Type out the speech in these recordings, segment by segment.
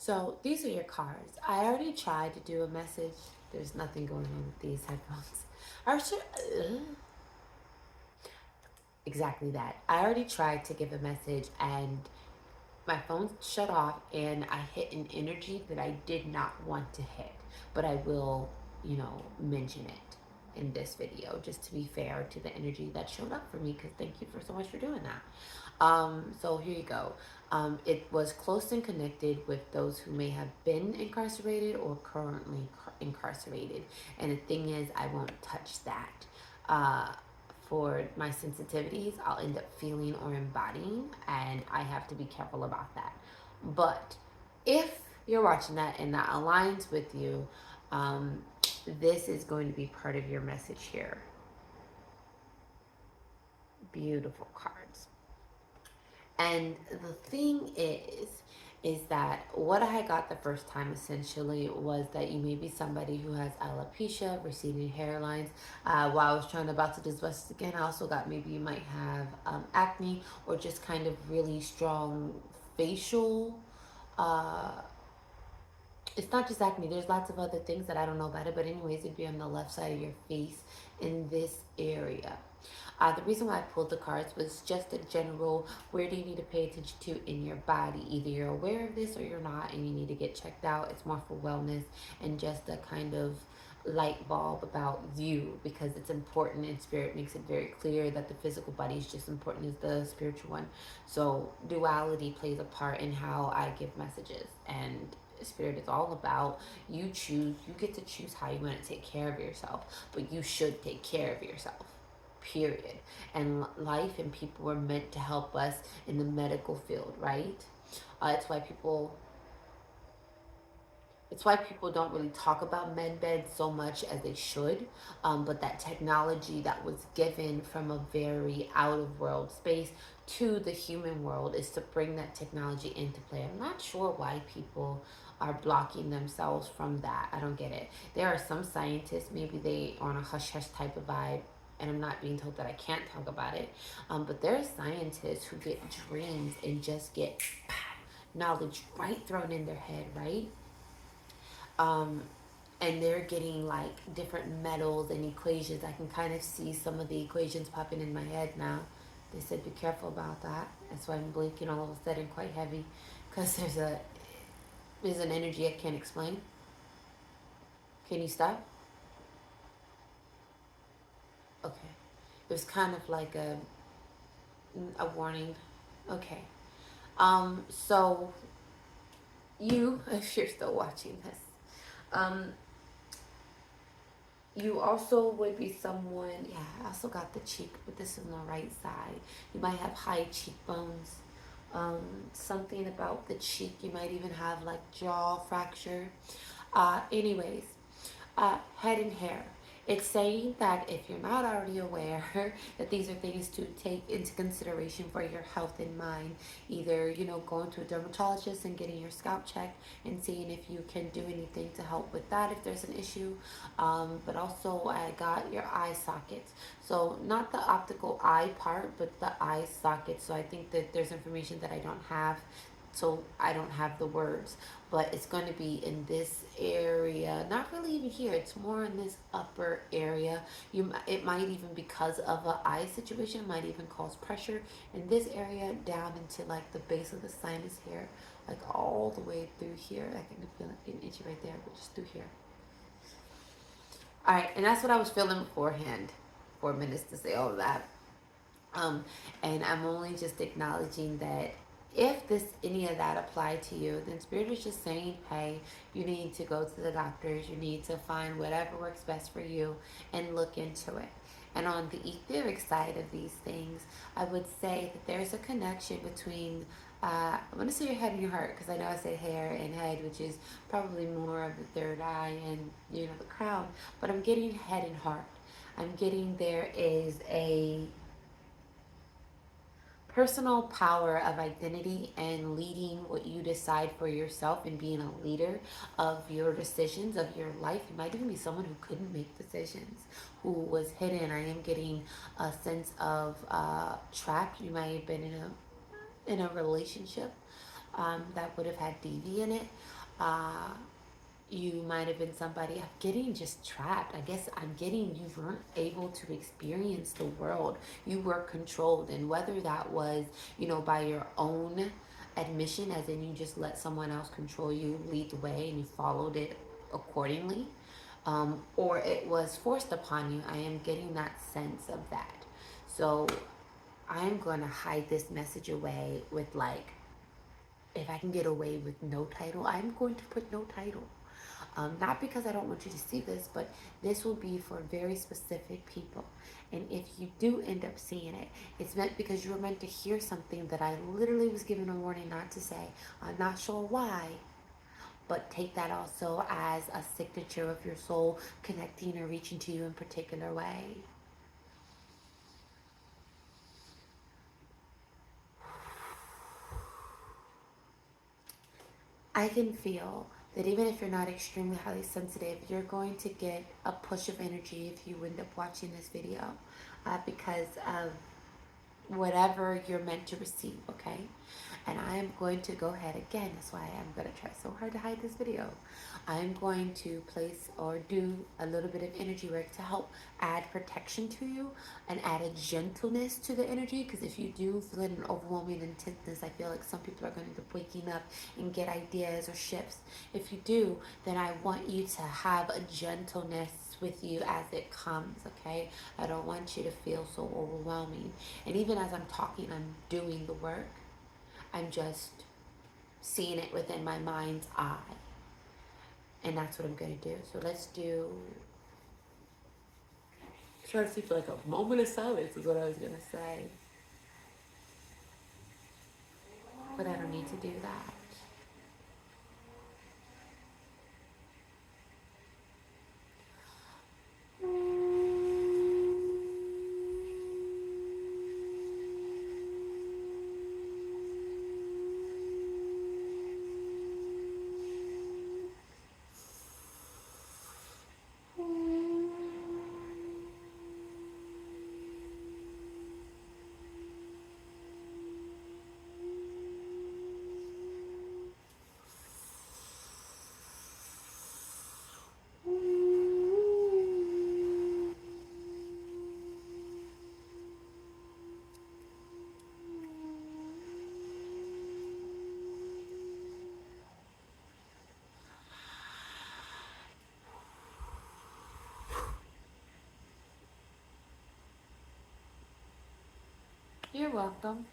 So these are your cards. I already tried to do a message. There's nothing going on with these headphones. Or should, exactly that. I already tried to give a message and my phone shut off and I hit an energy that I did not want to hit. But I will, mention it in this video just to be fair to the energy that showed up for me because thank you for so much for doing that. So here you go. It was close and connected with those who may have been incarcerated or currently incarcerated. And the thing is, I won't touch that. For my sensitivities, I'll end up feeling or embodying, and I have to be careful about that. But if you're watching that and that aligns with you, um, this is going to be part of your message here. Beautiful cards. And the thing is that what I got the first time essentially was that you may be somebody who has alopecia, receding hairlines. While I was trying about to discuss this again, I also got maybe you might have acne or just kind of really strong facial. Uh, it's not just acne. There's lots of other things that I don't know about it, but anyways, it'd be on the left side of your face in this area. The reason why I pulled the cards was just a general where do you need to pay attention to in your body. Either you're aware of this or you're not and you need to get checked out. It's more for wellness and just a kind of light bulb about you because it's important and spirit makes it very clear that the physical body is just important as the spiritual one. So duality plays a part in how I give messages, and spirit is all about you get to choose how you want to take care of yourself, but you should take care of yourself, period. And life and people were meant to help us in the medical field, right? It's why people don't really talk about med beds so much as they should. But that technology that was given from a very out of world space to the human world is to bring that technology into play. I'm not sure why people are blocking themselves from that. I don't get it. There are some scientists, maybe they are on a hush hush type of vibe, and I'm not being told that I can't talk about it. But there are scientists who get dreams and just get knowledge right thrown in their head, right? um, and they're getting like different metals and equations. I can kind of see some of the equations popping in my head now. They said be careful about that. That's why I'm blinking all of a sudden quite heavy, because there's an energy I can't explain. Can you stop? Okay. It was kind of like a warning. Okay. So you, if you're still watching this, um, you also would be someone, yeah, I also got the cheek, but this is on the right side. You might have high cheekbones. Something about the cheek. You might even have like jaw fracture. Anyways, head and hair. It's saying that if you're not already aware that these are things to take into consideration for your health in mind, either, going to a dermatologist and getting your scalp checked and seeing if you can do anything to help with that if there's an issue. But also I got your eye sockets. So not the optical eye part, but the eye sockets. So I think that there's information that I don't have, so I don't have the words, but it's going to be in this area, not really even here, it's more in this upper area. It might even, because of an eye situation, might even cause pressure in this area down into like the base of the sinus here, like all the way through here. I can feel it getting itchy right there, but just through here. All right, and that's what I was feeling beforehand. 4 minutes to say all of that. And I'm only just acknowledging that if this any of that applied to you, then spirit is just saying, hey, you need to go to the doctors, you need to find whatever works best for you and look into it. And on the etheric side of these things, I would say that there's a connection between I'm going to say your head and your heart, because I know I said hair and head, which is probably more of the third eye and the crown, but I'm getting head and heart. I'm getting there is a personal power of identity and leading what you decide for yourself and being a leader of your decisions of your life. You might even be someone who couldn't make decisions, who was hidden. I am getting a sense of trapped. You might have been in a relationship that would have had DV in it. Uh, you might have been somebody, I'm getting just trapped. I guess I'm getting you weren't able to experience the world. You were controlled, and whether that was, by your own admission, as in you just let someone else control you, lead the way, and you followed it accordingly, or it was forced upon you. I am getting that sense of that. So I'm going to hide this message away with, like, if I can get away with no title, I'm going to put no title. Not because I don't want you to see this, but this will be for very specific people. And if you do end up seeing it, it's meant because you were meant to hear something that I literally was given a warning not to say. I'm not sure why, but take that also as a signature of your soul connecting or reaching to you in a particular way. I can feel that even if you're not extremely highly sensitive, you're going to get a push of energy if you end up watching this video, because of whatever you're meant to receive, okay? And I am going to go ahead again. That's why I'm going to try so hard to hide this video. I'm going to place or do a little bit of energy work to help add protection to you and add a gentleness to the energy. Because if you do feel an overwhelming intentness, I feel like some people are going to end up waking up and get ideas or shifts. If you do, then I want you to have a gentleness with you as it comes, okay? I don't want you to feel so overwhelming. And even as I'm talking, I'm doing the work. I'm just seeing it within my mind's eye. And that's what I'm going to do. So let's do. Try to see for like a moment of silence is what I was going to say. But I don't need to do that. You're welcome.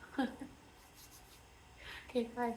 Okay, bye.